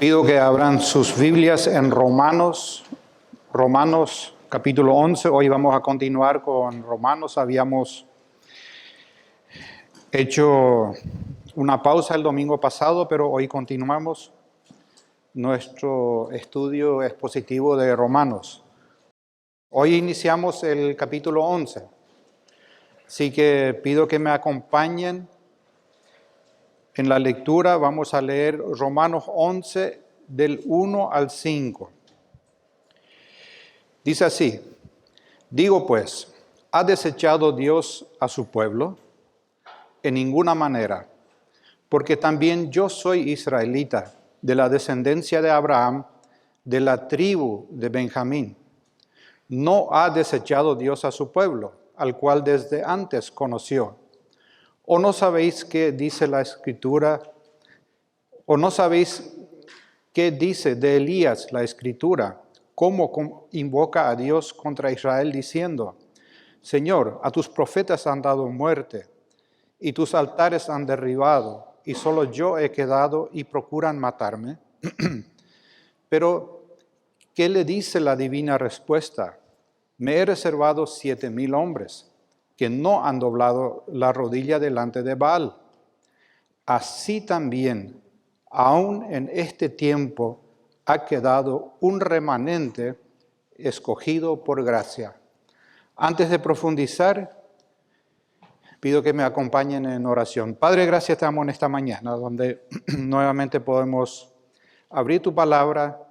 Pido que abran sus Biblias en Romanos capítulo 11. Hoy vamos a continuar con Romanos. Habíamos hecho una pausa el domingo pasado, pero hoy continuamos nuestro estudio expositivo de Romanos. Hoy iniciamos el capítulo 11, así que pido que me acompañen en la lectura. Vamos a leer Romanos 11 del 1 al 5. Dice así: digo pues, ¿ha desechado Dios a su pueblo? En ninguna manera, porque también yo soy israelita, de la descendencia de Abraham, de la tribu de Benjamín. No ha desechado Dios a su pueblo, al cual desde antes conoció. ¿O no sabéis qué dice la Escritura? ¿O no sabéis qué dice de Elías la Escritura? ¿Cómo invoca a Dios contra Israel diciendo: Señor, a tus profetas han dado muerte, y tus altares han derribado, y solo yo he quedado y procuran matarme? Pero, ¿qué le dice la divina respuesta? Me he reservado 7,000 hombres, que no han doblado la rodilla delante de Baal. Así también, aún en este tiempo, ha quedado un remanente escogido por gracia. Antes de profundizar, pido que me acompañen en oración. Padre, gracias te damos en esta mañana, donde nuevamente podemos abrir tu palabra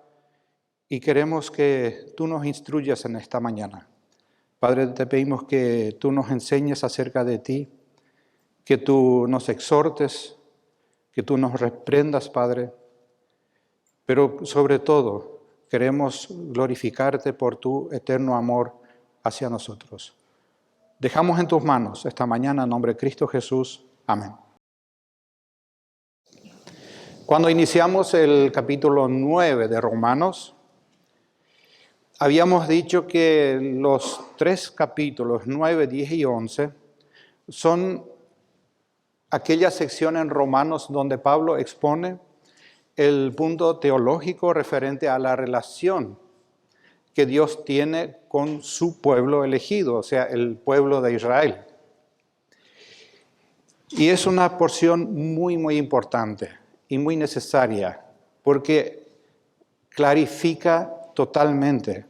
y queremos que tú nos instruyas en esta mañana. Padre, te pedimos que tú nos enseñes acerca de ti, que tú nos exhortes, que tú nos reprendas, Padre, pero sobre todo queremos glorificarte por tu eterno amor hacia nosotros. Dejamos en tus manos esta mañana en nombre de Cristo Jesús. Amén. Cuando iniciamos el capítulo 9 de Romanos, habíamos dicho que los 3 capítulos, 9, 10 y 11, son aquella sección en Romanos donde Pablo expone el punto teológico referente a la relación que Dios tiene con su pueblo elegido, o sea, el pueblo de Israel. Y es una porción muy, muy importante y muy necesaria, porque clarifica totalmente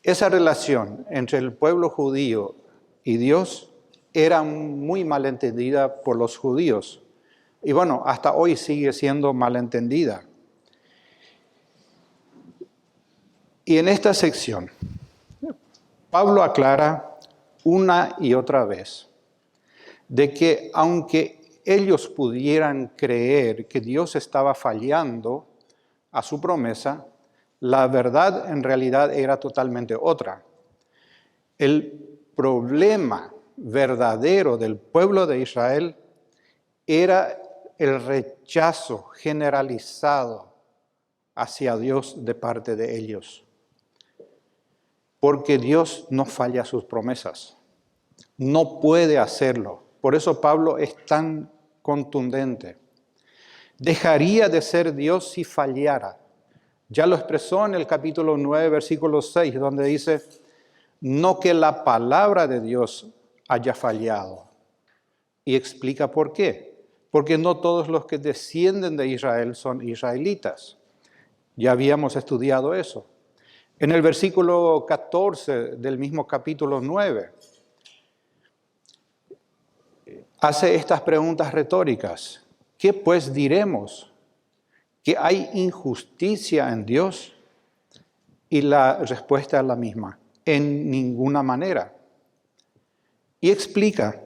esa relación entre el pueblo judío y Dios. Era muy malentendida por los judíos. Y bueno, hasta hoy sigue siendo malentendida. Y en esta sección, Pablo aclara una y otra vez de que aunque ellos pudieran creer que Dios estaba fallando a su promesa, la verdad en realidad era totalmente otra. El problema verdadero del pueblo de Israel era el rechazo generalizado hacia Dios de parte de ellos. Porque Dios no falla sus promesas. No puede hacerlo. Por eso Pablo es tan contundente. Dejaría de ser Dios si fallara. Ya lo expresó en el capítulo 9, versículo 6, donde dice: no que la palabra de Dios haya fallado. Y explica por qué. Porque no todos los que descienden de Israel son israelitas. Ya habíamos estudiado eso. En el versículo 14 del mismo capítulo 9, hace estas preguntas retóricas. ¿Qué pues diremos? ¿Que hay injusticia en Dios? Y la respuesta es la misma: en ninguna manera. Y explica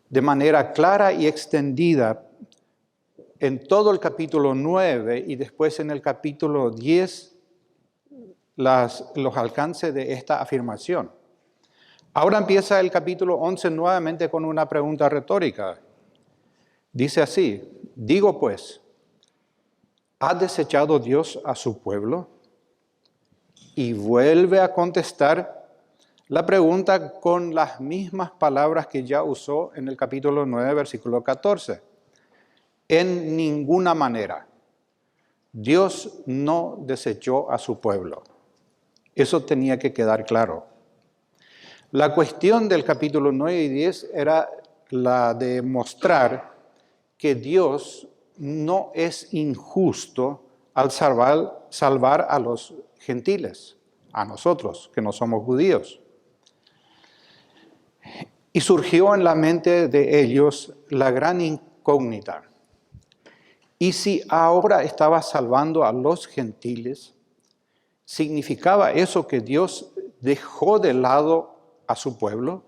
de manera clara y extendida en todo el capítulo 9 y después en el capítulo 10 los alcances de esta afirmación. Ahora empieza el capítulo 11 nuevamente con una pregunta retórica. Dice así: digo pues, ¿ha desechado Dios a su pueblo? Y vuelve a contestar la pregunta con las mismas palabras que ya usó en el capítulo 9, versículo 14. En ninguna manera. Dios no desechó a su pueblo. Eso tenía que quedar claro. La cuestión del capítulo 9 y 10 era la de mostrar que Dios no es injusto al salvar a los gentiles, a nosotros, que no somos judíos. Y surgió en la mente de ellos la gran incógnita. ¿Y si ahora estaba salvando a los gentiles? ¿Significaba eso que Dios dejó de lado a su pueblo?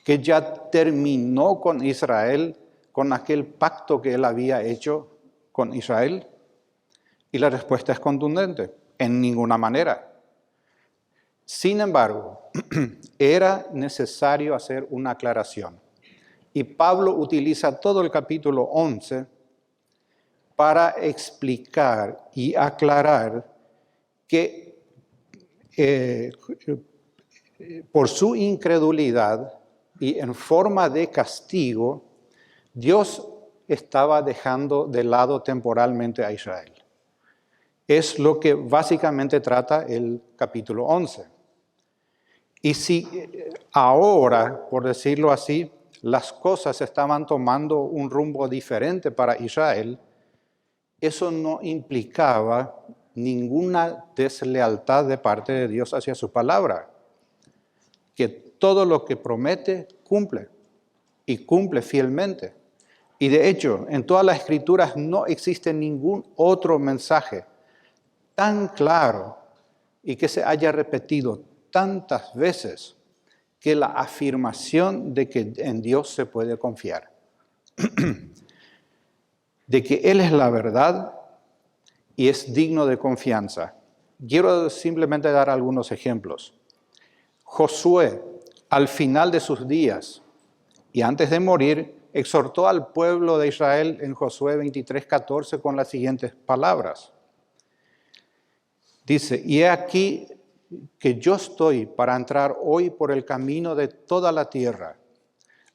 ¿Que ya terminó con Israel, con aquel pacto que él había hecho con Israel? Y la respuesta es contundente: en ninguna manera. Sin embargo, era necesario hacer una aclaración. Y Pablo utiliza todo el capítulo 11 para explicar y aclarar que por su incredulidad y en forma de castigo, Dios estaba dejando de lado temporalmente a Israel. Es lo que básicamente trata el capítulo 11. Y si ahora, por decirlo así, las cosas estaban tomando un rumbo diferente para Israel, eso no implicaba ninguna deslealtad de parte de Dios hacia su palabra. Que todo lo que promete, cumple. Y cumple fielmente. Y de hecho, en todas las Escrituras no existe ningún otro mensaje tan claro y que se haya repetido tantas veces que la afirmación de que en Dios se puede confiar. De que Él es la verdad y es digno de confianza. Quiero simplemente dar algunos ejemplos. Josué, al final de sus días y antes de morir, exhortó al pueblo de Israel en Josué 23:14 con las siguientes palabras. Dice: y he aquí que yo estoy para entrar hoy por el camino de toda la tierra.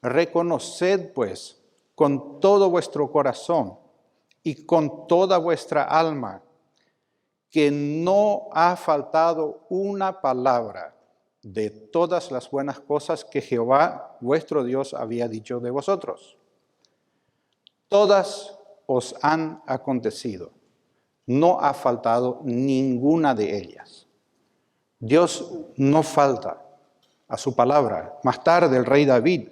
Reconoced pues con todo vuestro corazón y con toda vuestra alma que no ha faltado una palabra de todas las buenas cosas que Jehová vuestro Dios había dicho de vosotros. Todas os han acontecido. No ha faltado ninguna de ellas. Dios no falta a su palabra. Más tarde el rey David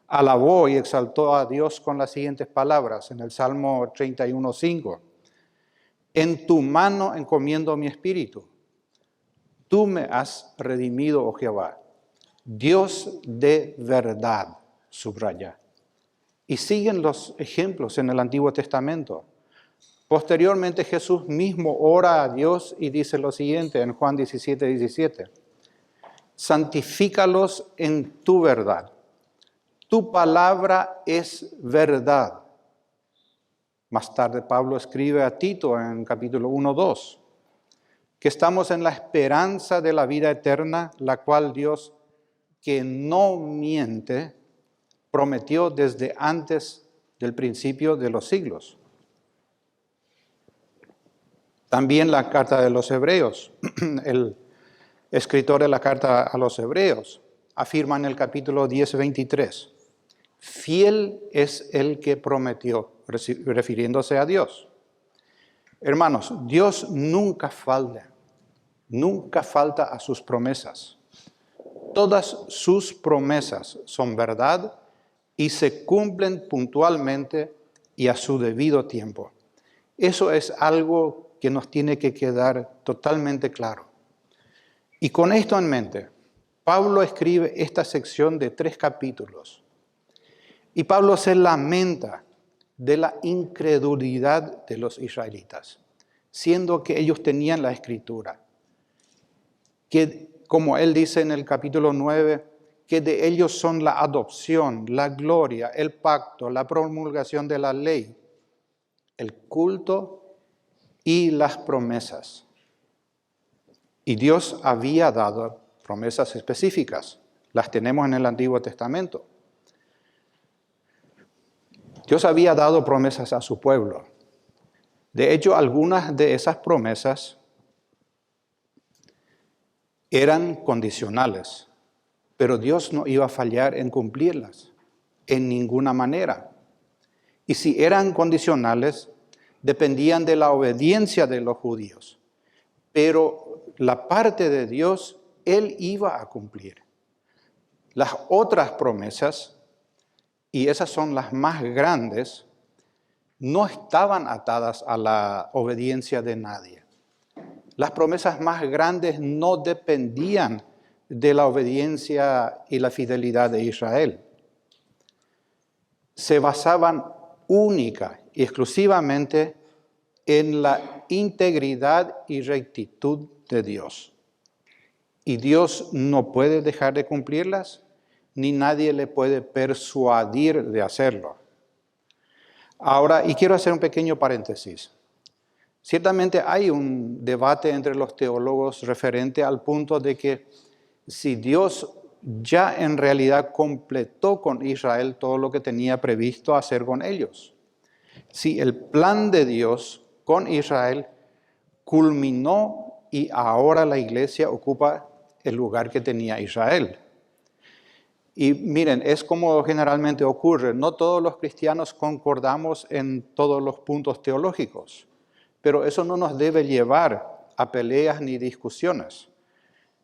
alabó y exaltó a Dios con las siguientes palabras en el Salmo 31:5. En tu mano encomiendo mi espíritu. Tú me has redimido, oh Jehová. Dios de verdad, subraya. Y siguen los ejemplos en el Antiguo Testamento. Posteriormente Jesús mismo ora a Dios y dice lo siguiente en Juan 17:17. Santifícalos en tu verdad. Tu palabra es verdad. Más tarde Pablo escribe a Tito en capítulo 1:2, que estamos en la esperanza de la vida eterna, la cual Dios, que no miente, prometió desde antes del principio de los siglos. También la carta de los Hebreos, el escritor de la carta a los Hebreos, afirma en el capítulo 10:23, fiel es el que prometió, refiriéndose a Dios. Hermanos, Dios nunca falta a sus promesas. Todas sus promesas son verdad y se cumplen puntualmente y a su debido tiempo. Eso es algo que nos tiene que quedar totalmente claro. Y con esto en mente, Pablo escribe esta sección de 3 capítulos. Y Pablo se lamenta de la incredulidad de los israelitas, siendo que ellos tenían la Escritura. Que, como él dice en el capítulo 9, que de ellos son la adopción, la gloria, el pacto, la promulgación de la ley, el culto y las promesas. Y Dios había dado promesas específicas. Las tenemos en el Antiguo Testamento. Dios había dado promesas a su pueblo. De hecho, algunas de esas promesas eran condicionales, pero Dios no iba a fallar en cumplirlas en ninguna manera. Y si eran condicionales, dependían de la obediencia de los judíos. Pero la parte de Dios, Él iba a cumplir. Las otras promesas, y esas son las más grandes, no estaban atadas a la obediencia de nadie. Las promesas más grandes no dependían de la obediencia y la fidelidad de Israel. Se basaban única y exclusivamente en la integridad y rectitud de Dios. Y Dios no puede dejar de cumplirlas, ni nadie le puede persuadir de hacerlo. Ahora, y quiero hacer un pequeño paréntesis. Ciertamente hay un debate entre los teólogos referente al punto de que si Dios ya en realidad completó con Israel todo lo que tenía previsto hacer con ellos. Si el plan de Dios con Israel culminó y ahora la iglesia ocupa el lugar que tenía Israel. Y miren, es como generalmente ocurre, no todos los cristianos concordamos en todos los puntos teológicos, pero eso no nos debe llevar a peleas ni discusiones,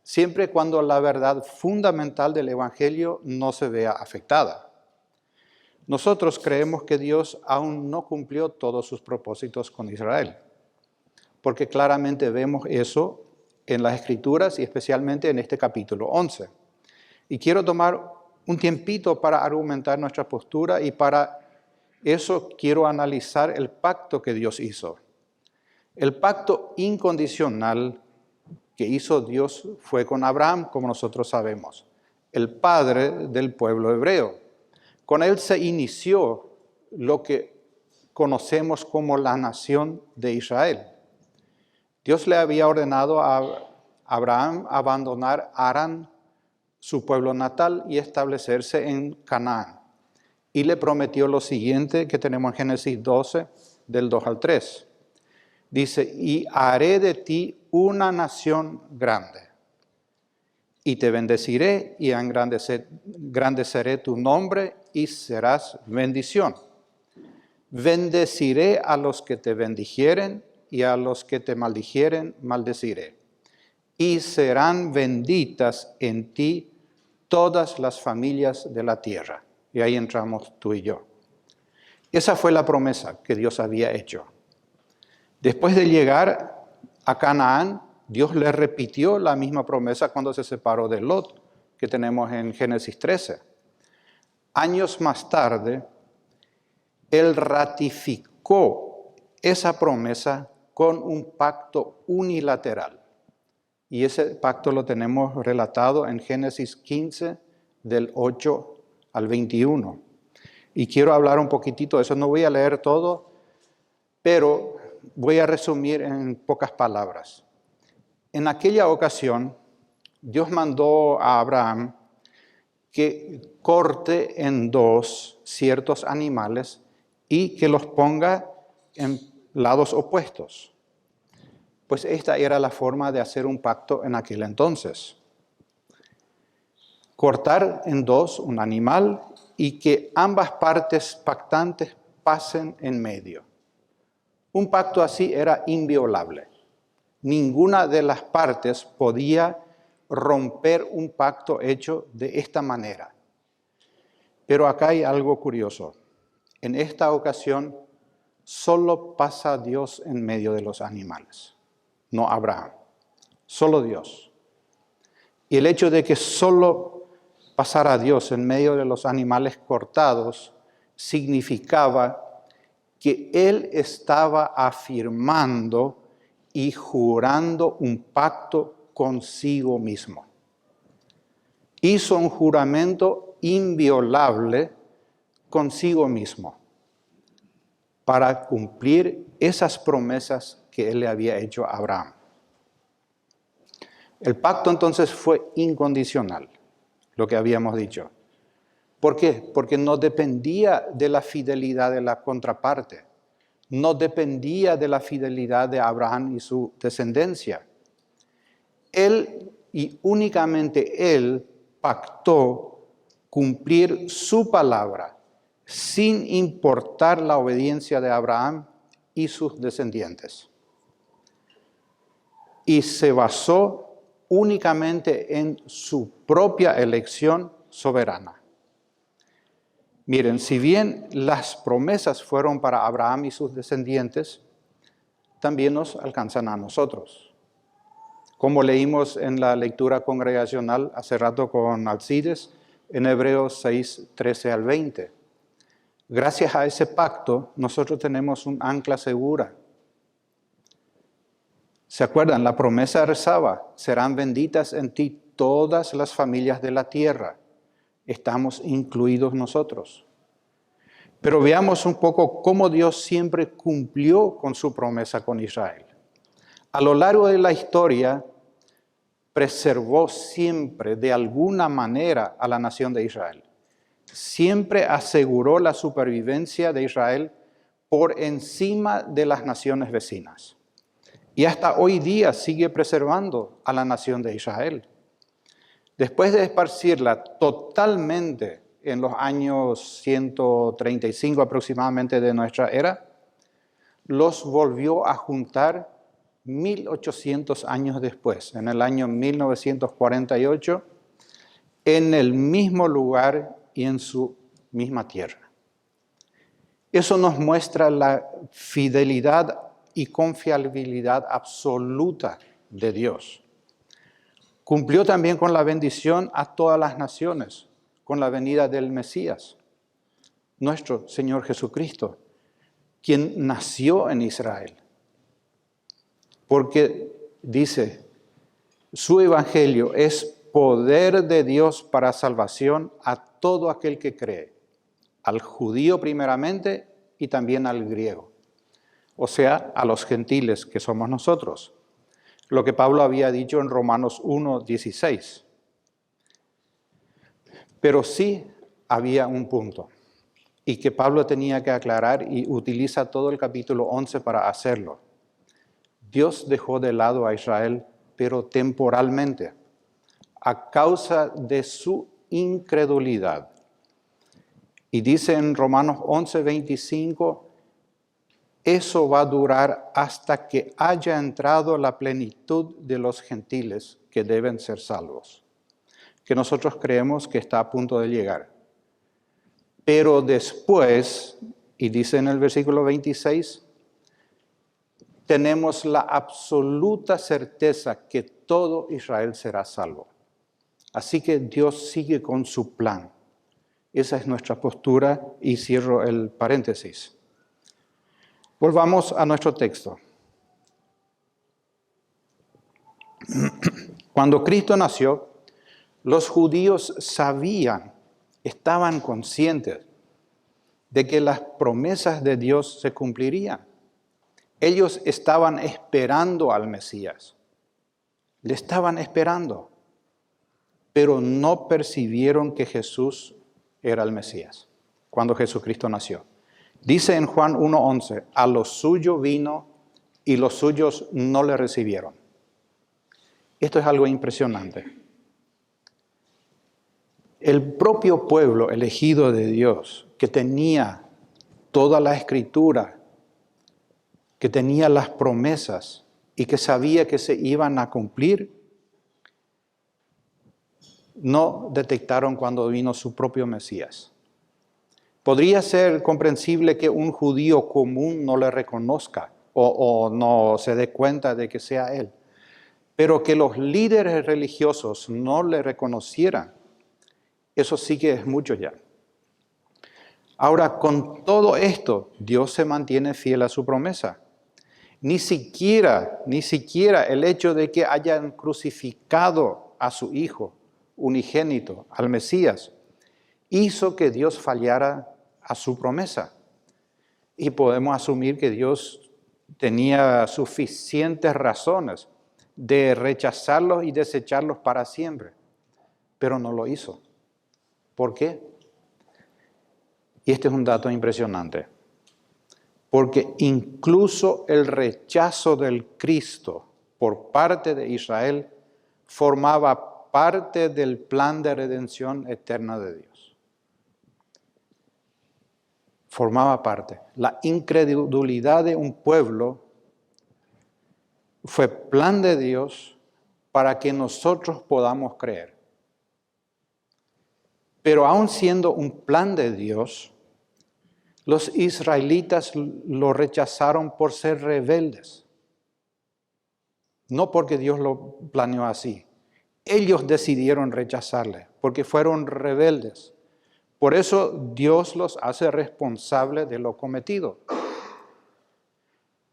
siempre cuando la verdad fundamental del Evangelio no se vea afectada. Nosotros creemos que Dios aún no cumplió todos sus propósitos con Israel, porque claramente vemos eso en las Escrituras y especialmente en este capítulo 11. Y quiero tomar un tiempito para argumentar nuestra postura y para eso quiero analizar el pacto que Dios hizo. El pacto incondicional que hizo Dios fue con Abraham, como nosotros sabemos, el padre del pueblo hebreo. Con él se inició lo que conocemos como la nación de Israel. Dios le había ordenado a Abraham abandonar Harán, su pueblo natal, y establecerse en Canaán. Y le prometió lo siguiente que tenemos en Génesis 12, del 2 al 3. Dice, y haré de ti una nación grande, y te bendeciré y engrandeceré tu nombre y serás bendición. Bendeciré a los que te bendijeren y a los que te maldijeren maldeciré. Y serán benditas en ti todas las familias de la tierra. Y ahí entramos tú y yo. Esa fue la promesa que Dios había hecho. Después de llegar a Canaán, Dios le repitió la misma promesa cuando se separó de Lot, que tenemos en Génesis 13. Años más tarde, Él ratificó esa promesa con un pacto unilateral. Y ese pacto lo tenemos relatado en Génesis 15, del 8 al 21. Y quiero hablar un poquitito de eso, no voy a leer todo, pero voy a resumir en pocas palabras. En aquella ocasión, Dios mandó a Abraham que corte en dos ciertos animales y que los ponga en lados opuestos. Pues esta era la forma de hacer un pacto en aquel entonces. Cortar en dos un animal y que ambas partes pactantes pasen en medio. Un pacto así era inviolable. Ninguna de las partes podía romper un pacto hecho de esta manera. Pero acá hay algo curioso. En esta ocasión, solo pasa Dios en medio de los animales, no Abraham. Solo Dios. Y el hecho de que solo pasara Dios en medio de los animales cortados significaba que Él estaba afirmando y jurando un pacto consigo mismo. Hizo un juramento inviolable consigo mismo para cumplir esas promesas que Él le había hecho a Abraham. El pacto entonces fue incondicional, lo que habíamos dicho. ¿Por qué? Porque no dependía de la fidelidad de la contraparte. no dependía de la fidelidad de Abraham y su descendencia. Él y únicamente él pactó cumplir su palabra sin importar la obediencia de Abraham y sus descendientes. Y se basó únicamente en su propia elección soberana. Miren, si bien las promesas fueron para Abraham y sus descendientes, también nos alcanzan a nosotros. Como leímos en la lectura congregacional hace rato con Alcides, en Hebreos 6, 13 al 20. Gracias a ese pacto, nosotros tenemos un ancla segura. ¿Se acuerdan? La promesa rezaba, serán benditas en ti todas las familias de la tierra. Estamos incluidos nosotros. Pero veamos un poco cómo Dios siempre cumplió con su promesa con Israel. A lo largo de la historia, preservó siempre de alguna manera a la nación de Israel. Siempre aseguró la supervivencia de Israel por encima de las naciones vecinas. Y hasta hoy día sigue preservando a la nación de Israel. Después de esparcirla totalmente en los años 135 aproximadamente de nuestra era, los volvió a juntar 1800 años después, en el año 1948, en el mismo lugar y en su misma tierra. Eso nos muestra la fidelidad y confiabilidad absoluta de Dios. Cumplió también con la bendición a todas las naciones, con la venida del Mesías, nuestro Señor Jesucristo, quien nació en Israel. Porque dice, su evangelio es poder de Dios para salvación a todo aquel que cree, al judío primeramente y también al griego, o sea, a los gentiles que somos nosotros. Lo que Pablo había dicho en Romanos 1:16. Pero sí había un punto, y que Pablo tenía que aclarar y utiliza todo el capítulo 11 para hacerlo. Dios dejó de lado a Israel, pero temporalmente, a causa de su incredulidad. Y dice en Romanos 11:25, eso va a durar hasta que haya entrado la plenitud de los gentiles que deben ser salvos, que nosotros creemos que está a punto de llegar. Pero después, y dice en el versículo 26, tenemos la absoluta certeza que todo Israel será salvo. Así que Dios sigue con su plan. Esa es nuestra postura y cierro el paréntesis. Volvamos a nuestro texto. Cuando Cristo nació, los judíos sabían, estaban conscientes de que las promesas de Dios se cumplirían. Ellos estaban esperando al Mesías. Le estaban esperando, pero no percibieron que Jesús era el Mesías cuando Jesucristo nació. Dice en Juan 1:11, a lo suyo vino y los suyos no le recibieron. Esto es algo impresionante. El propio pueblo elegido de Dios, que tenía toda la escritura, que tenía las promesas y que sabía que se iban a cumplir, no detectaron cuando vino su propio Mesías. Podría ser comprensible que un judío común no le reconozca o no se dé cuenta de que sea él, pero que los líderes religiosos no le reconocieran, eso sí que es mucho ya. Ahora, con todo esto, Dios se mantiene fiel a su promesa. Ni siquiera el hecho de que hayan crucificado a su Hijo unigénito, al Mesías, hizo que Dios fallara a su promesa. Y podemos asumir que Dios tenía suficientes razones de rechazarlos y desecharlos para siempre, pero no lo hizo. ¿Por qué? Y este es un dato impresionante. porque incluso el rechazo del Cristo por parte de Israel formaba parte del plan de redención eterna de Dios. Formaba parte. La incredulidad de un pueblo fue plan de Dios para que nosotros podamos creer. Pero aun siendo un plan de Dios, los israelitas lo rechazaron por ser rebeldes. No porque Dios lo planeó así. Ellos decidieron rechazarle porque fueron rebeldes. Por eso Dios los hace responsables de lo cometido.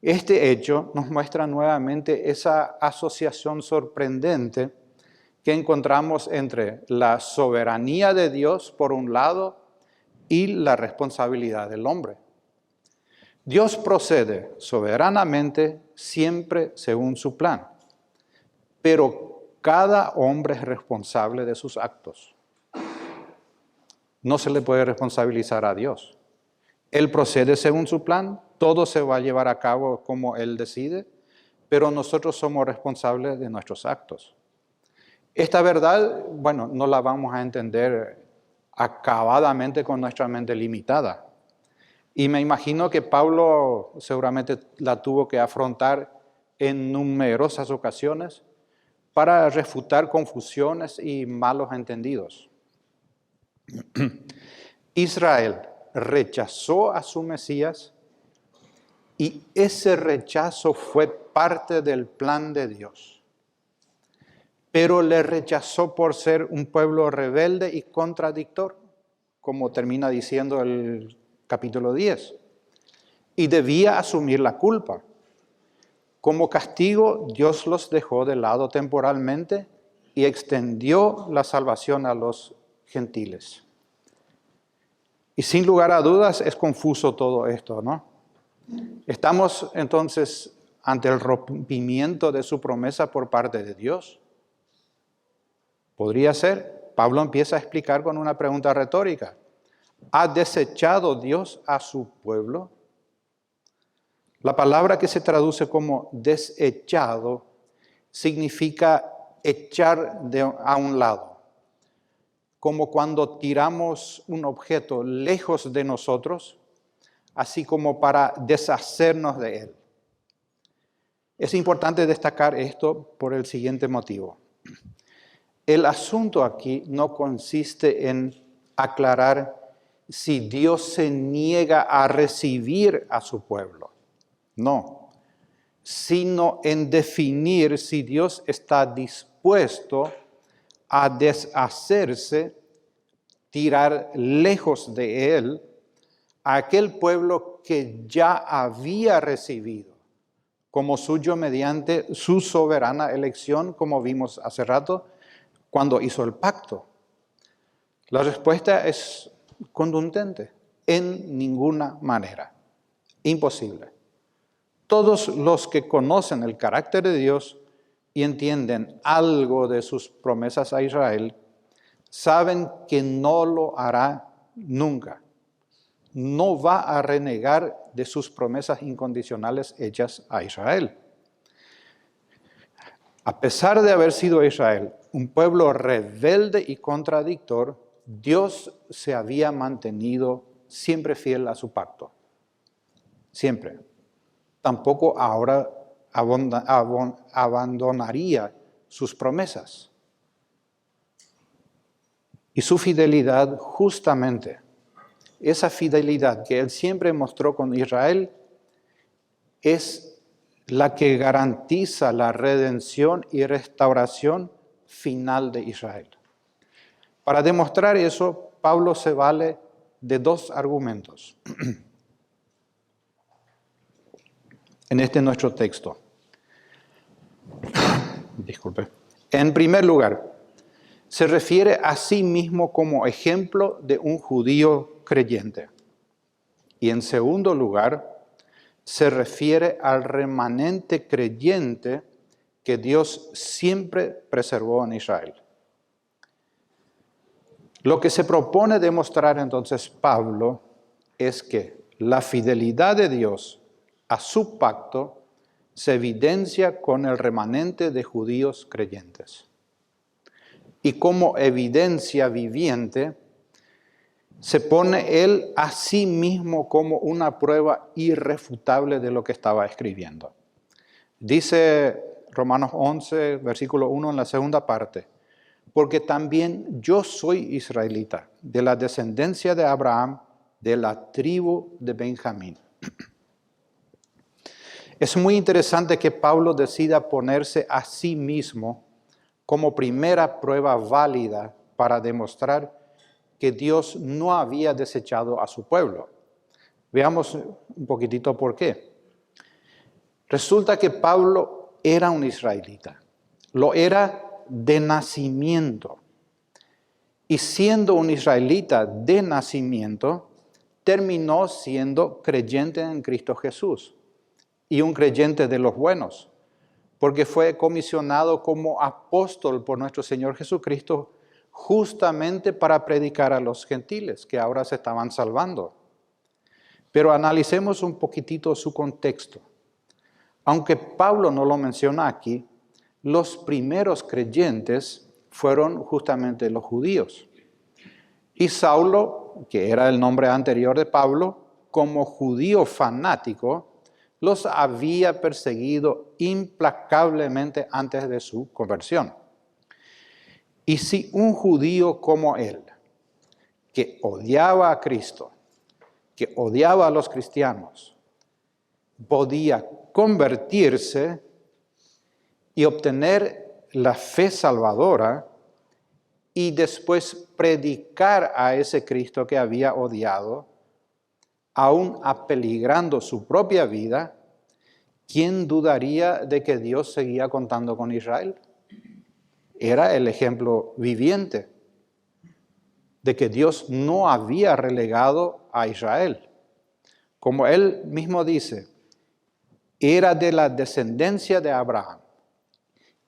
Este hecho nos muestra nuevamente esa asociación sorprendente que encontramos entre la soberanía de Dios por un lado y la responsabilidad del hombre. Dios procede soberanamente siempre según su plan, pero cada hombre es responsable de sus actos. No se le puede responsabilizar a Dios. Él procede según su plan, todo se va a llevar a cabo como Él decide, pero nosotros somos responsables de nuestros actos. Esta verdad, no la vamos a entender acabadamente con nuestra mente limitada. Y me imagino que Pablo seguramente la tuvo que afrontar en numerosas ocasiones para refutar confusiones y malos entendidos. Israel rechazó a su Mesías y ese rechazo fue parte del plan de Dios. Pero le rechazó por ser un pueblo rebelde y contradictor, como termina diciendo el capítulo 10. Y debía asumir la culpa. Como castigo, Dios los dejó de lado temporalmente y extendió la salvación a los gentiles. Y sin lugar a dudas es confuso todo esto, ¿no? Estamos entonces ante el rompimiento de su promesa por parte de Dios. Podría ser. Pablo empieza a explicar con una pregunta retórica. ¿Ha desechado Dios a su pueblo? La palabra que se traduce como desechado significa echar a un lado. Como cuando tiramos un objeto lejos de nosotros, así como para deshacernos de él. Es importante destacar esto por el siguiente motivo. El asunto aquí no consiste en aclarar si Dios se niega a recibir a su pueblo. No, sino en definir si Dios está dispuesto a deshacerse, tirar lejos de él a aquel pueblo que ya había recibido como suyo mediante su soberana elección, como vimos hace rato, cuando hizo el pacto. La respuesta es contundente, en ninguna manera, imposible. Todos los que conocen el carácter de Dios y entienden algo de sus promesas a Israel, saben que no lo hará nunca. No va a renegar de sus promesas incondicionales hechas a Israel. A pesar de haber sido Israel un pueblo rebelde y contradictor, Dios se había mantenido siempre fiel a su pacto. Siempre. Tampoco ahora abandonaría sus promesas. Y su fidelidad, justamente, esa fidelidad que Él siempre mostró con Israel, es la que garantiza la redención y restauración final de Israel. Para demostrar eso, Pablo se vale de dos argumentos en nuestro texto. Disculpe. En primer lugar, se refiere a sí mismo como ejemplo de un judío creyente. Y en segundo lugar, se refiere al remanente creyente que Dios siempre preservó en Israel. Lo que se propone demostrar entonces Pablo es que la fidelidad de Dios a su pacto se evidencia con el remanente de judíos creyentes. Y como evidencia viviente, se pone él a sí mismo como una prueba irrefutable de lo que estaba escribiendo. Dice Romanos 11, versículo 1 en la segunda parte, porque también yo soy israelita, de la descendencia de Abraham, de la tribu de Benjamín. Es muy interesante que Pablo decida ponerse a sí mismo como primera prueba válida para demostrar que Dios no había desechado a su pueblo. Veamos un poquitito por qué. Resulta que Pablo era un israelita, lo era de nacimiento. Y siendo un israelita de nacimiento, terminó siendo creyente en Cristo Jesús y un creyente de los buenos, porque fue comisionado como apóstol por nuestro Señor Jesucristo justamente para predicar a los gentiles que ahora se estaban salvando. Pero analicemos un poquitito su contexto. Aunque Pablo no lo menciona aquí, los primeros creyentes fueron justamente los judíos. Y Saulo, que era el nombre anterior de Pablo, como judío fanático, los había perseguido implacablemente antes de su conversión. Y si un judío como él, que odiaba a Cristo, que odiaba a los cristianos, podía convertirse y obtener la fe salvadora y después predicar a ese Cristo que había odiado, aún apeligrando su propia vida, ¿quién dudaría de que Dios seguía contando con Israel? Era el ejemplo viviente de que Dios no había relegado a Israel. Como él mismo dice, era de la descendencia de Abraham.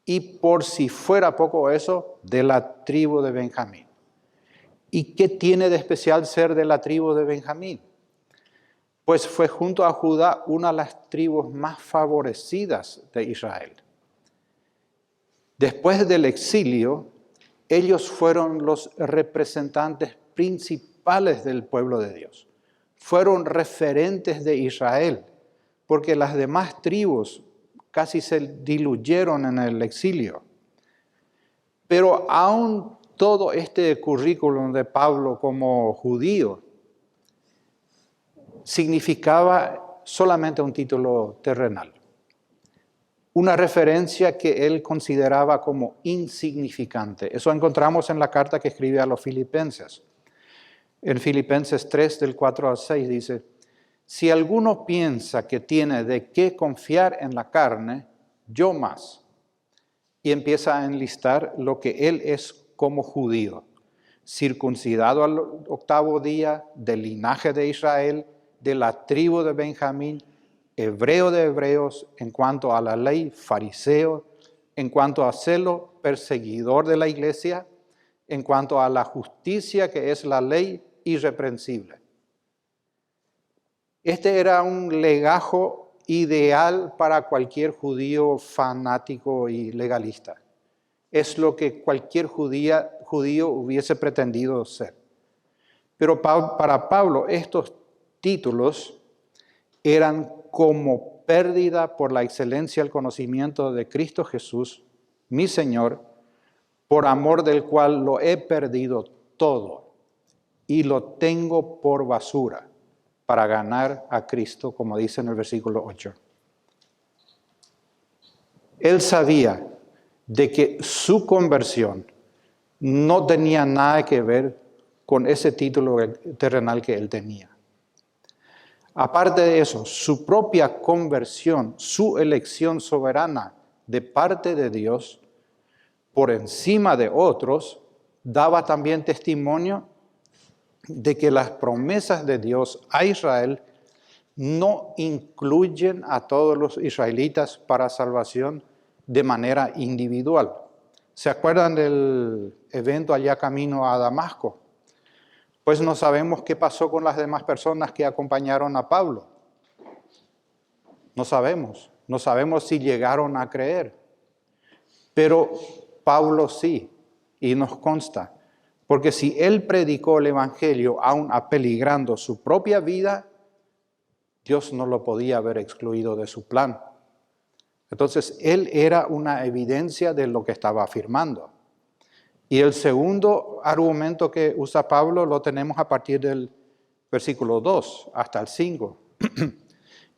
Y por si fuera poco eso, de la tribu de Benjamín. ¿Y qué tiene de especial ser de la tribu de Benjamín? Pues fue junto a Judá una de las tribus más favorecidas de Israel. Después del exilio, ellos fueron los representantes principales del pueblo de Dios. Fueron referentes de Israel, porque las demás tribus casi se diluyeron en el exilio. Pero aún todo este currículum de Pablo como judío significaba solamente un título terrenal. Una referencia que él consideraba como insignificante. Eso encontramos en la carta que escribe a los filipenses. En Filipenses 3, del 4 al 6 dice, si alguno piensa que tiene de qué confiar en la carne, yo más. Y empieza a enlistar lo que él es como judío, circuncidado al 8º día, del linaje de Israel, de la tribu de Benjamín, hebreo de hebreos, en cuanto a la ley, fariseo, en cuanto a celo, perseguidor de la iglesia, en cuanto a la justicia que es la ley, irreprensible. Este era un legajo ideal para cualquier judío fanático y legalista. Es lo que cualquier judío hubiese pretendido ser. Pero para Pablo estos títulos eran como pérdida por la excelencia del conocimiento de Cristo Jesús, mi Señor, por amor del cual lo he perdido todo y lo tengo por basura para ganar a Cristo, como dice en el versículo 8. Él sabía de que su conversión no tenía nada que ver con ese título terrenal que él tenía. Aparte de eso, su propia conversión, su elección soberana de parte de Dios, por encima de otros, daba también testimonio de que las promesas de Dios a Israel no incluyen a todos los israelitas para salvación de manera individual. ¿Se acuerdan del evento allá camino a Damasco? Pues no sabemos qué pasó con las demás personas que acompañaron a Pablo. No sabemos. No sabemos si llegaron a creer. Pero Pablo sí, y nos consta. Porque si él predicó el Evangelio aún apeligrando su propia vida, Dios no lo podía haber excluido de su plan. Entonces, él era una evidencia de lo que estaba afirmando. Y el segundo argumento que usa Pablo lo tenemos a partir del versículo 2 hasta el 5.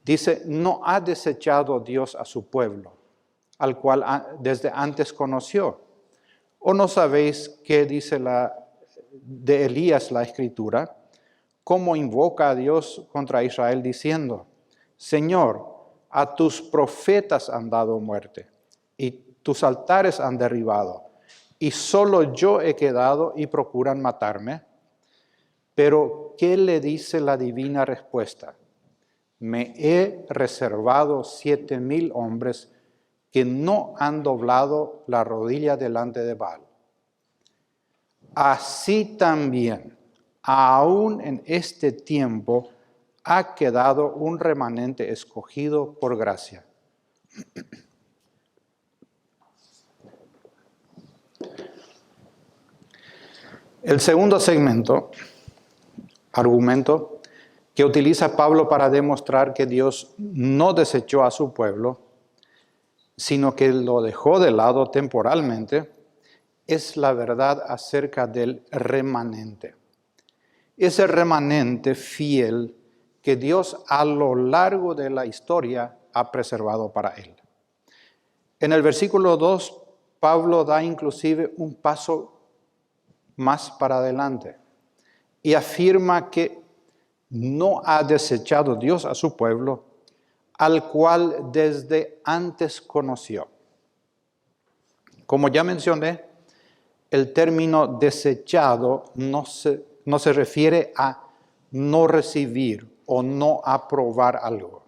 Dice, no ha desechado Dios a su pueblo, al cual desde antes conoció. ¿O no sabéis qué dice de Elías la Escritura? ¿Cómo invoca a Dios contra Israel diciendo, Señor, a tus profetas han dado muerte, y tus altares han derribado, y solo yo he quedado y procuran matarme? Pero, ¿qué le dice la divina respuesta? Me he reservado 7,000 hombres que no han doblado la rodilla delante de Baal. Así también, aún en este tiempo, ha quedado un remanente escogido por gracia. El segundo argumento que utiliza Pablo para demostrar que Dios no desechó a su pueblo, sino que lo dejó de lado temporalmente, es la verdad acerca del remanente. Ese remanente fiel que Dios a lo largo de la historia ha preservado para él. En el versículo 2, Pablo da inclusive un paso más para adelante y afirma que no ha desechado Dios a su pueblo, al cual desde antes conoció. Como ya mencioné, el término desechado no se refiere a no recibir o no aprobar algo.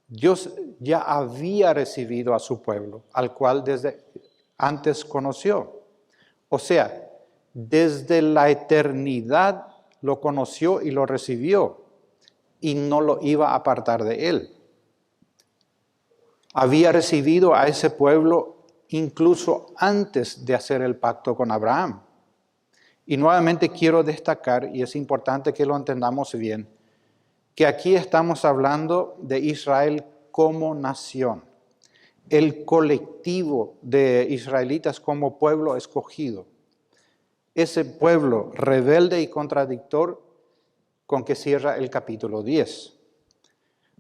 Dios ya había recibido a su pueblo, al cual desde antes conoció. O sea, desde la eternidad lo conoció y lo recibió, y no lo iba a apartar de él. Había recibido a ese pueblo incluso antes de hacer el pacto con Abraham. Y nuevamente quiero destacar, y es importante que lo entendamos bien, que aquí estamos hablando de Israel como nación, el colectivo de israelitas como pueblo escogido. Ese pueblo rebelde y contradictor con que cierra el capítulo 10.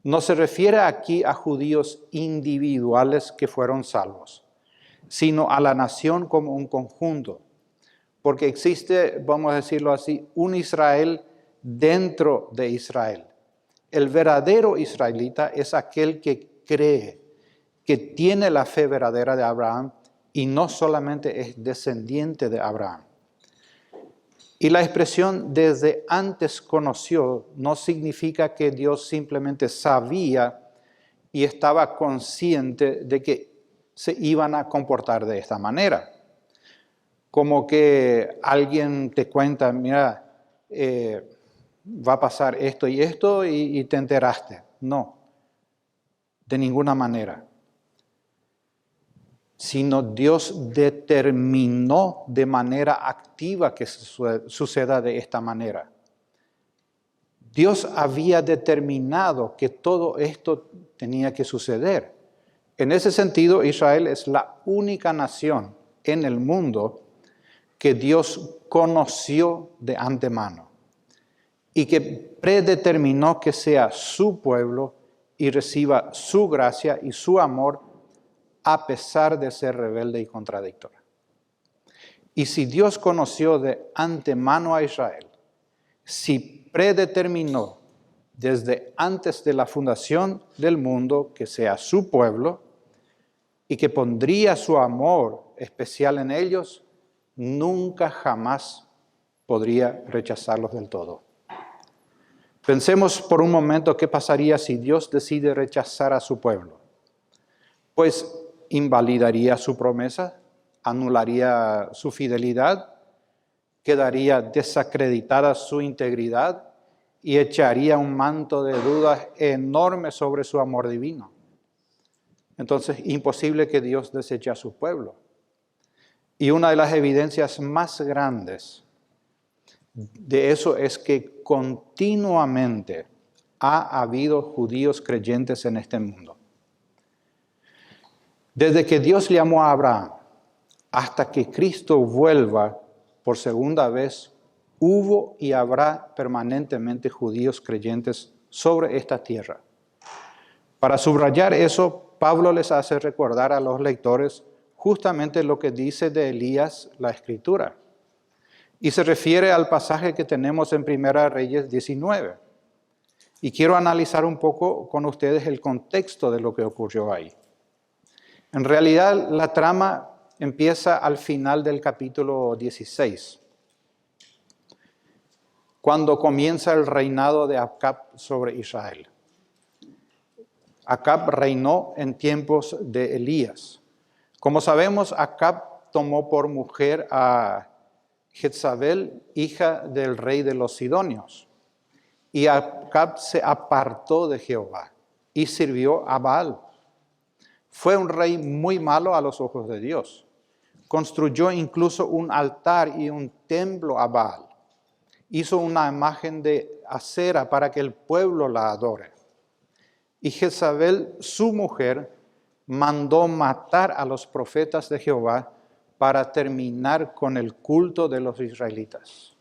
No se refiere aquí a judíos individuales que fueron salvos, sino a la nación como un conjunto. Porque existe, vamos a decirlo así, un Israel dentro de Israel. El verdadero israelita es aquel que cree, que tiene la fe verdadera de Abraham y no solamente es descendiente de Abraham. Y la expresión desde antes conoció no significa que Dios simplemente sabía y estaba consciente de que se iban a comportar de esta manera. Como que alguien te cuenta, mira, va a pasar esto y esto y te enteraste. No, de ninguna manera. Sino Dios determinó de activa que suceda de esta manera. Dios había determinado que todo esto tenía que suceder. En ese sentido, Israel es la única nación en el mundo que Dios conoció de antemano y que predeterminó que sea su pueblo y reciba su gracia y su amor a pesar de ser rebelde y contradictora. Y si Dios conoció de antemano a Israel, si predeterminó desde antes de la fundación del mundo que sea su pueblo y que pondría su amor especial en ellos, nunca jamás podría rechazarlos del todo. Pensemos por un momento qué pasaría si Dios decide rechazar a su pueblo. Pues invalidaría su promesa, anularía su fidelidad, quedaría desacreditada su integridad y echaría un manto de dudas enorme sobre su amor divino. Entonces, imposible que Dios deseche a su pueblo. Y una de las evidencias más grandes de eso es que continuamente ha habido judíos creyentes en este mundo. Desde que Dios llamó a Abraham hasta que Cristo vuelva por segunda vez, hubo y habrá permanentemente judíos creyentes sobre esta tierra. Para subrayar eso, Pablo les hace recordar a los lectores justamente lo que dice de Elías la Escritura. Y se refiere al pasaje que tenemos en 1 Reyes 19. Y quiero analizar un poco con ustedes el contexto de lo que ocurrió ahí. En realidad, la trama empieza al final del capítulo 16, cuando comienza el reinado de Acab sobre Israel. Acab reinó en tiempos de Elías. Como sabemos, Acab tomó por mujer a Jezabel, hija del rey de los Sidonios. Y Acab se apartó de Jehová y sirvió a Baal. Fue un rey muy malo a los ojos de Dios. Construyó incluso un altar y un templo a Baal. Hizo una imagen de acera para que el pueblo la adore. Y Jezabel, su mujer, mandó matar a los profetas de Jehová para terminar con el culto de los israelitas.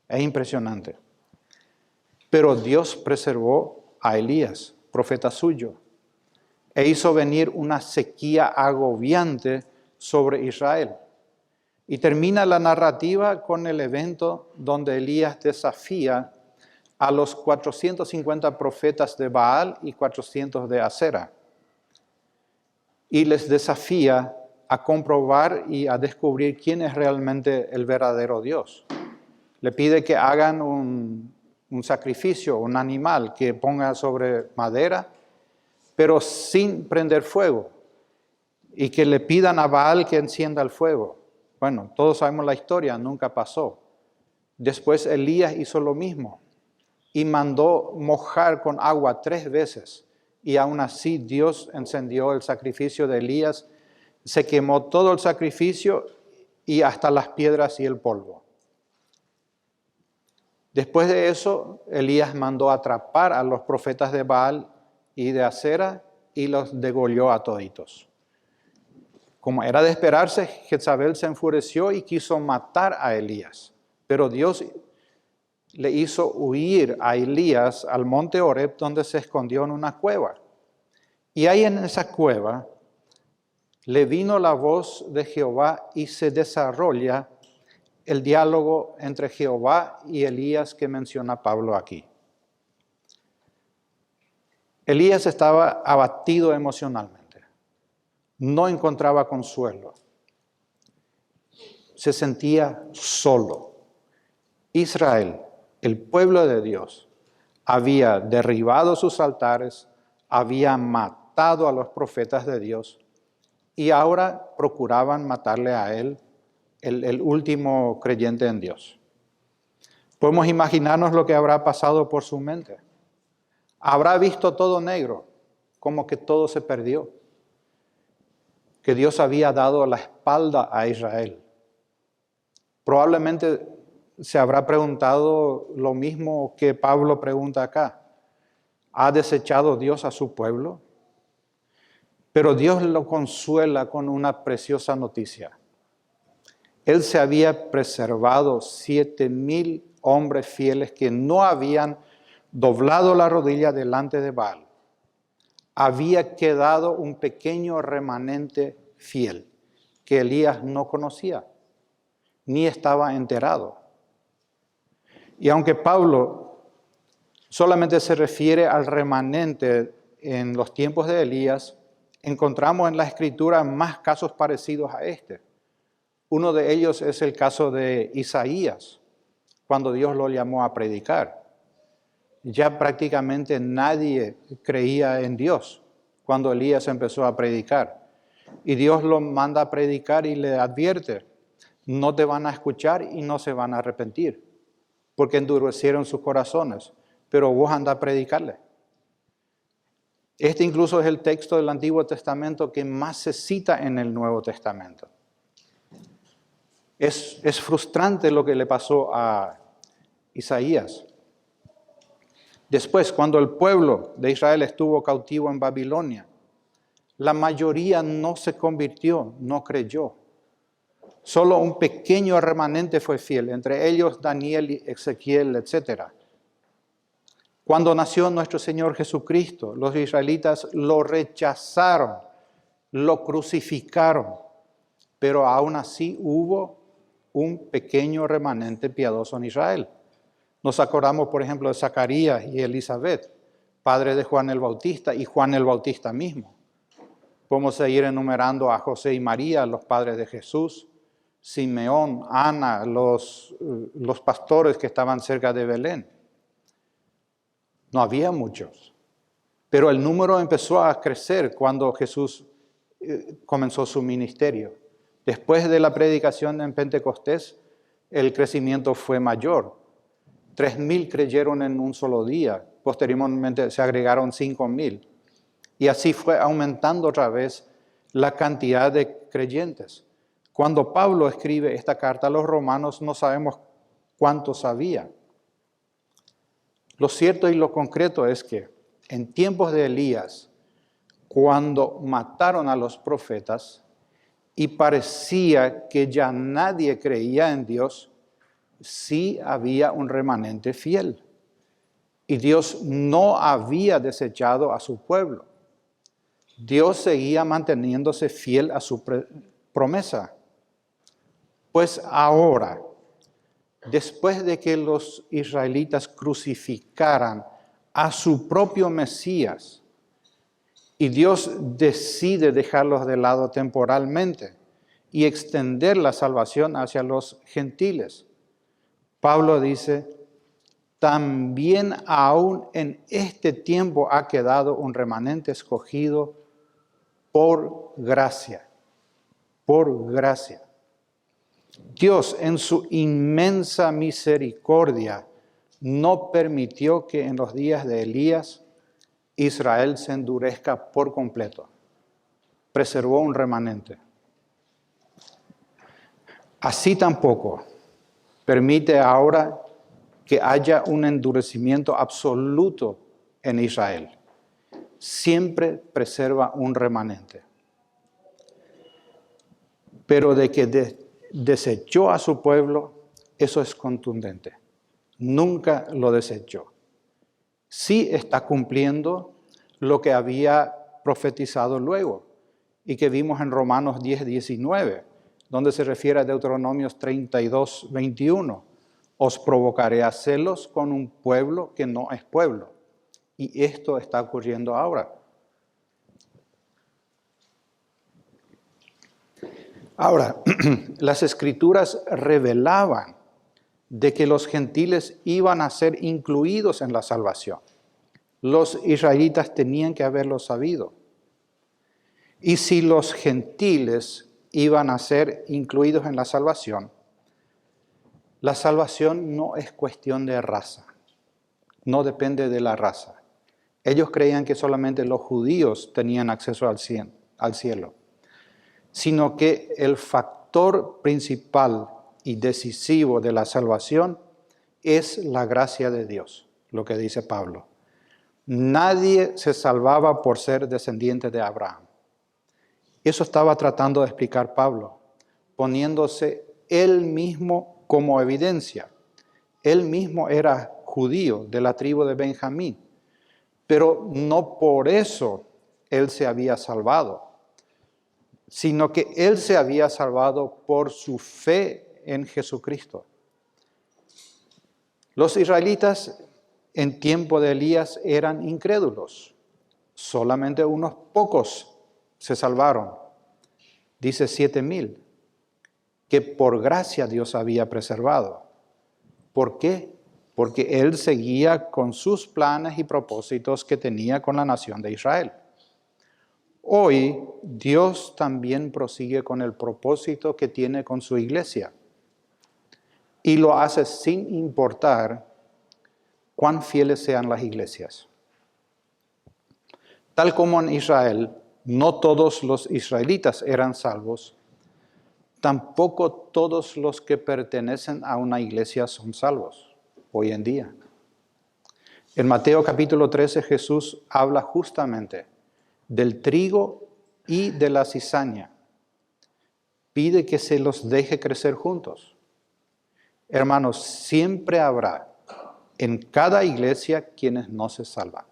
Es impresionante. Pero Dios preservó a Elías, profeta suyo, e hizo venir una sequía agobiante sobre Israel. Y termina la narrativa con el evento donde Elías desafía a los 450 profetas de Baal y 400 de Acera. Y les desafía a comprobar y a descubrir quién es realmente el verdadero Dios. Le pide que hagan un sacrificio, un animal que ponga sobre madera, pero sin prender fuego, y que le pidan a Baal que encienda el fuego. Bueno, todos sabemos la historia, nunca pasó. Después Elías hizo lo mismo y mandó mojar con agua 3 veces, y aún así Dios encendió el sacrificio de Elías, se quemó todo el sacrificio y hasta las piedras y el polvo. Después de eso, Elías mandó atrapar a los profetas de Baal y de Acera y los degolló a toditos. Como era de esperarse, Jezabel se enfureció y quiso matar a Elías. Pero Dios le hizo huir a Elías al monte Horeb, donde se escondió en una cueva. Y ahí en esa cueva le vino la voz de Jehová y se desarrolla el diálogo entre Jehová y Elías que menciona Pablo aquí. Elías estaba abatido emocionalmente, no encontraba consuelo, se sentía solo. Israel, el pueblo de Dios, había derribado sus altares, había matado a los profetas de Dios y ahora procuraban matarle a él, el último creyente en Dios. Podemos imaginarnos lo que habrá pasado por su mente. Habrá visto todo negro, como que todo se perdió, que Dios había dado la espalda a Israel. Probablemente se habrá preguntado lo mismo que Pablo pregunta acá. ¿Ha desechado Dios a su pueblo? Pero Dios lo consuela con una preciosa noticia. Él se había preservado 7,000 hombres fieles que no habían doblado la rodilla delante de Baal. Había quedado un pequeño remanente fiel que Elías no conocía, ni estaba enterado. Y aunque Pablo solamente se refiere al remanente en los tiempos de Elías, encontramos en la Escritura más casos parecidos a este. Uno de ellos es el caso de Isaías, cuando Dios lo llamó a predicar. Ya prácticamente nadie creía en Dios cuando Elías empezó a predicar. Y Dios lo manda a predicar y le advierte, no te van a escuchar y no se van a arrepentir, porque endurecieron sus corazones, pero vos anda a predicarle. Este incluso es el texto del Antiguo Testamento que más se cita en el Nuevo Testamento. Es frustrante lo que le pasó a Isaías. Después, cuando el pueblo de Israel estuvo cautivo en Babilonia, la mayoría no se convirtió, no creyó. Solo un pequeño remanente fue fiel, entre ellos Daniel y Ezequiel, etc. Cuando nació nuestro Señor Jesucristo, los israelitas lo rechazaron, lo crucificaron, pero aún así hubo un pequeño remanente piadoso en Israel. Nos acordamos, por ejemplo, de Zacarías y Elizabeth, padre de Juan el Bautista y Juan el Bautista mismo. Podemos seguir enumerando a José y María, los padres de Jesús, Simeón, Ana, los pastores que estaban cerca de Belén. No había muchos, pero el número empezó a crecer cuando Jesús comenzó su ministerio. Después de la predicación en Pentecostés, el crecimiento fue mayor. 3,000 creyeron en un solo día, posteriormente se agregaron 5,000. Y así fue aumentando otra vez la cantidad de creyentes. Cuando Pablo escribe esta carta a los romanos, no sabemos cuántos había. Lo cierto y lo concreto es que en tiempos de Elías, cuando mataron a los profetas y parecía que ya nadie creía en Dios, sí había un remanente fiel. Y Dios no había desechado a su pueblo. Dios seguía manteniéndose fiel a su promesa. Pues ahora, después de que los israelitas crucificaran a su propio Mesías, y Dios decide dejarlos de lado temporalmente y extender la salvación hacia los gentiles, Pablo dice, también aún en este tiempo ha quedado un remanente escogido por gracia, por gracia. Dios en su inmensa misericordia no permitió que en los días de Elías Israel se endurezca por completo. Preservó un remanente. Así tampoco permite ahora que haya un endurecimiento absoluto en Israel. Siempre preserva un remanente. Pero de que desechó a su pueblo, eso es contundente. Nunca lo desechó. Sí está cumpliendo lo que había profetizado luego y que vimos en Romanos 10:19, donde se refiere a Deuteronomios 32:21. Os provocaré a celos con un pueblo que no es pueblo. Y esto está ocurriendo ahora. Ahora, las Escrituras revelaban de que los gentiles iban a ser incluidos en la salvación. Los israelitas tenían que haberlo sabido. Y si los gentiles iban a ser incluidos en la salvación no es cuestión de raza, no depende de la raza. Ellos creían que solamente los judíos tenían acceso al cielo, sino que el factor principal y decisivo de la salvación es la gracia de Dios, lo que dice Pablo. Nadie se salvaba por ser descendiente de Abraham. Eso estaba tratando de explicar Pablo, poniéndose él mismo como evidencia. Él mismo era judío de la tribu de Benjamín, pero no por eso él se había salvado, sino que él se había salvado por su fe en Jesucristo. Los israelitas en tiempo de Elías eran incrédulos. Solamente unos pocos se salvaron. Dice 7,000, que por gracia Dios había preservado. ¿Por qué? Porque Él seguía con sus planes y propósitos que tenía con la nación de Israel. Hoy Dios también prosigue con el propósito que tiene con su iglesia. Y lo hace sin importar cuán fieles sean las iglesias. Tal como en Israel, no todos los israelitas eran salvos, tampoco todos los que pertenecen a una iglesia son salvos hoy en día. En Mateo capítulo 13 Jesús habla justamente del trigo y de la cizaña. Pide que se los deje crecer juntos. Hermanos, siempre habrá en cada iglesia quienes no se salvan.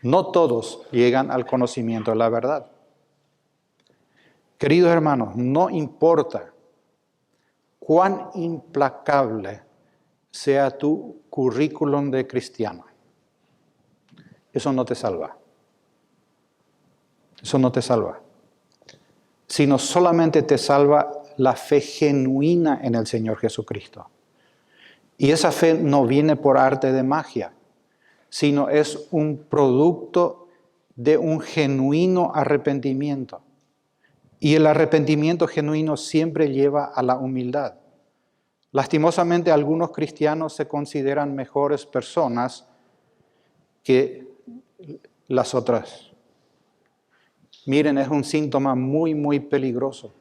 No todos llegan al conocimiento de la verdad. Queridos hermanos, no importa cuán implacable sea tu currículum de cristiano, eso no te salva. Eso no te salva. Sino solamente te salva la fe genuina en el Señor Jesucristo. Y esa fe no viene por arte de magia, sino es un producto de un genuino arrepentimiento. Y el arrepentimiento genuino siempre lleva a la humildad. Lastimosamente, algunos cristianos se consideran mejores personas que las otras. Miren, es un síntoma muy, muy peligroso.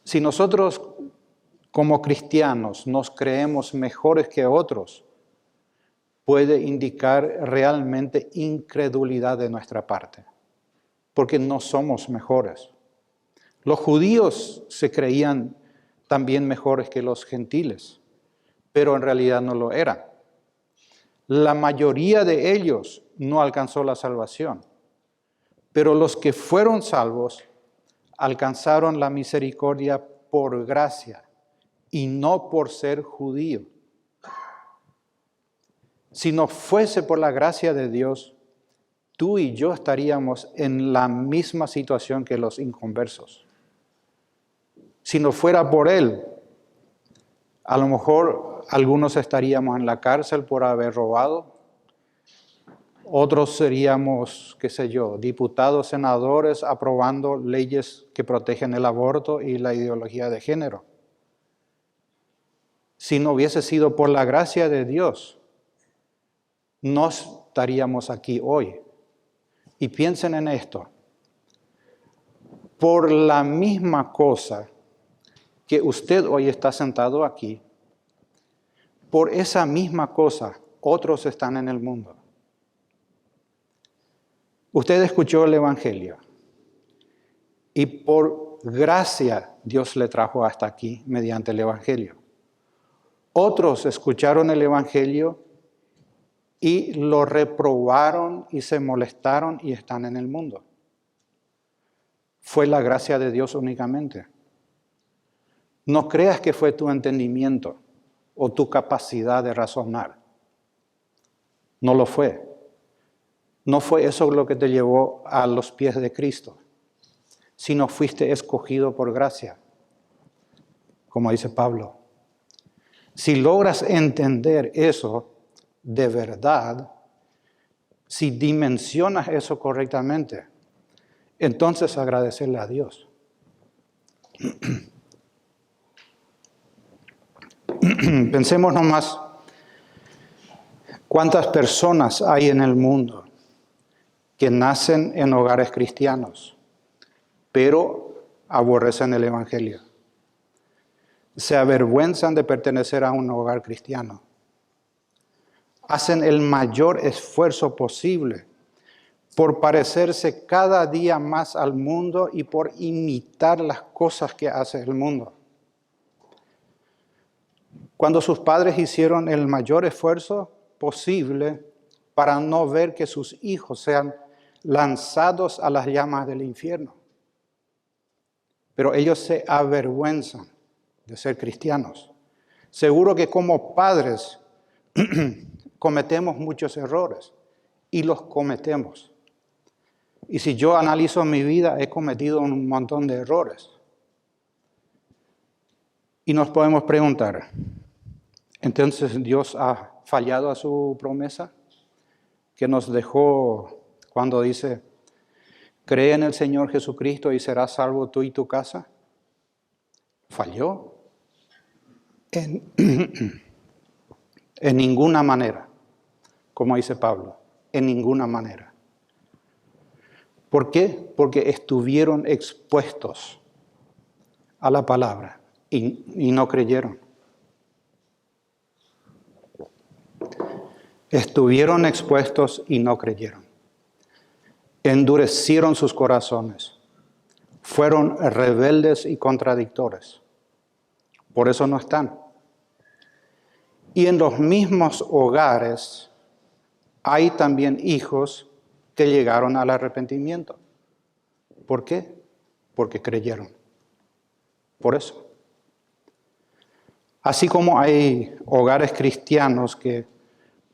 Si nosotros como cristianos nos creemos mejores que otros, puede indicar realmente incredulidad de nuestra parte, porque no somos mejores. Los judíos se creían también mejores que los gentiles, pero en realidad no lo eran. La mayoría de ellos no alcanzó la salvación, pero los que fueron salvos alcanzaron la misericordia por gracia y no por ser judío. Si no fuese por la gracia de Dios, tú y yo estaríamos en la misma situación que los inconversos. Si no fuera por Él, a lo mejor algunos estaríamos en la cárcel por haber robado, otros seríamos, qué sé yo, diputados, senadores aprobando leyes que protegen el aborto y la ideología de género. Si no hubiese sido por la gracia de Dios, no estaríamos aquí hoy. Y piensen en esto. Por la misma cosa que usted hoy está sentado aquí, por esa misma cosa otros están en el mundo. Usted escuchó el Evangelio y por gracia Dios le trajo hasta aquí mediante el Evangelio. Otros escucharon el Evangelio y lo reprobaron y se molestaron y están en el mundo. Fue la gracia de Dios únicamente. No creas que fue tu entendimiento o tu capacidad de razonar. No lo fue. No fue eso lo que te llevó a los pies de Cristo, sino fuiste escogido por gracia, como dice Pablo. Si logras entender eso de verdad, si dimensionas eso correctamente, entonces agradecerle a Dios. Pensemos nomás cuántas personas hay en el mundo que nacen en hogares cristianos, pero aborrecen el Evangelio. Se avergüenzan de pertenecer a un hogar cristiano. Hacen el mayor esfuerzo posible por parecerse cada día más al mundo y por imitar las cosas que hace el mundo. Cuando sus padres hicieron el mayor esfuerzo posible para no ver que sus hijos sean lanzados a las llamas del infierno. Pero ellos se avergüenzan de ser cristianos. Seguro que como padres cometemos muchos errores y los cometemos. Y si yo analizo mi vida, he cometido un montón de errores. Y nos podemos preguntar, ¿entonces Dios ha fallado a su promesa que nos dejó cuando dice, cree en el Señor Jesucristo y serás salvo tú y tu casa? ¿Falló? En, en ninguna manera, como dice Pablo, en ninguna manera. ¿Por qué? Porque estuvieron expuestos a la palabra y no creyeron. Estuvieron expuestos y no creyeron. Endurecieron sus corazones. Fueron rebeldes y contradictores. Por eso no están. Y en los mismos hogares hay también hijos que llegaron al arrepentimiento. ¿Por qué? Porque creyeron. Por eso. Así como hay hogares cristianos que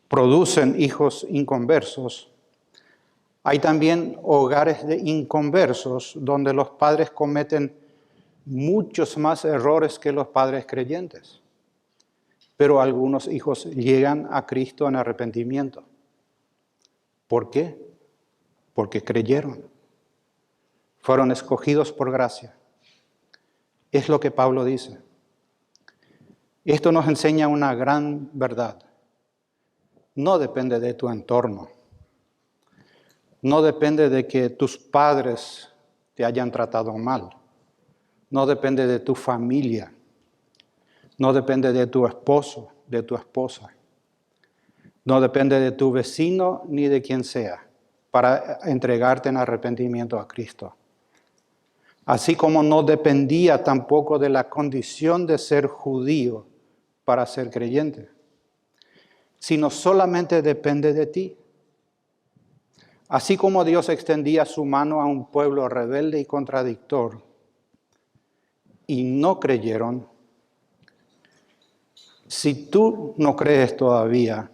producen hijos inconversos, hay también hogares de inconversos donde los padres cometen muchos más errores que los padres creyentes. Pero algunos hijos llegan a Cristo en arrepentimiento. ¿Por qué? Porque creyeron. Fueron escogidos por gracia. Es lo que Pablo dice. Esto nos enseña una gran verdad. No depende de tu entorno. No depende de que tus padres te hayan tratado mal. No depende de tu familia. No depende de tu esposo, de tu esposa. No depende de tu vecino ni de quien sea para entregarte en arrepentimiento a Cristo. Así como no dependía tampoco de la condición de ser judío para ser creyente, sino solamente depende de ti. Así como Dios extendía su mano a un pueblo rebelde y contradictor y no creyeron, si tú no crees todavía,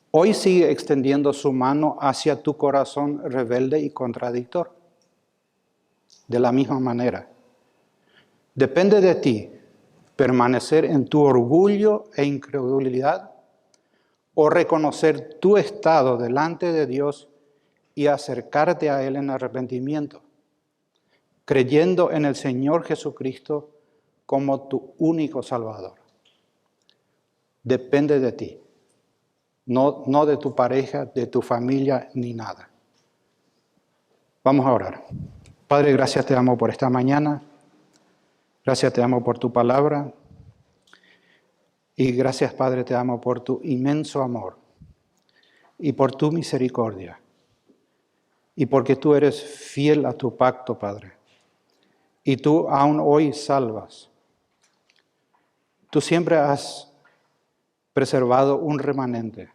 hoy sigue extendiendo su mano hacia tu corazón rebelde y contradictor. De la misma manera, depende de ti permanecer en tu orgullo e incredulidad o reconocer tu estado delante de Dios y acercarte a Él en arrepentimiento, creyendo en el Señor Jesucristo como tu único Salvador. Depende de ti, no de tu pareja, de tu familia, ni nada. Vamos a orar. Padre, gracias te amo por esta mañana. Gracias te amo por tu palabra. Y gracias, Padre, te amo por tu inmenso amor y por tu misericordia. Y porque tú eres fiel a tu pacto, Padre. Y tú aún hoy salvas. Tú siempre has preservado un remanente.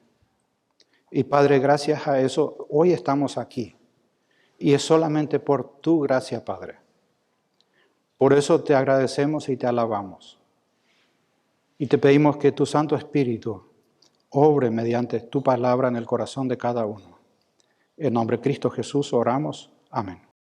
Y Padre, gracias a eso, hoy estamos aquí. Y es solamente por tu gracia, Padre. Por eso te agradecemos y te alabamos. Y te pedimos que tu Santo Espíritu obre mediante tu palabra en el corazón de cada uno. En nombre de Cristo Jesús oramos. Amén.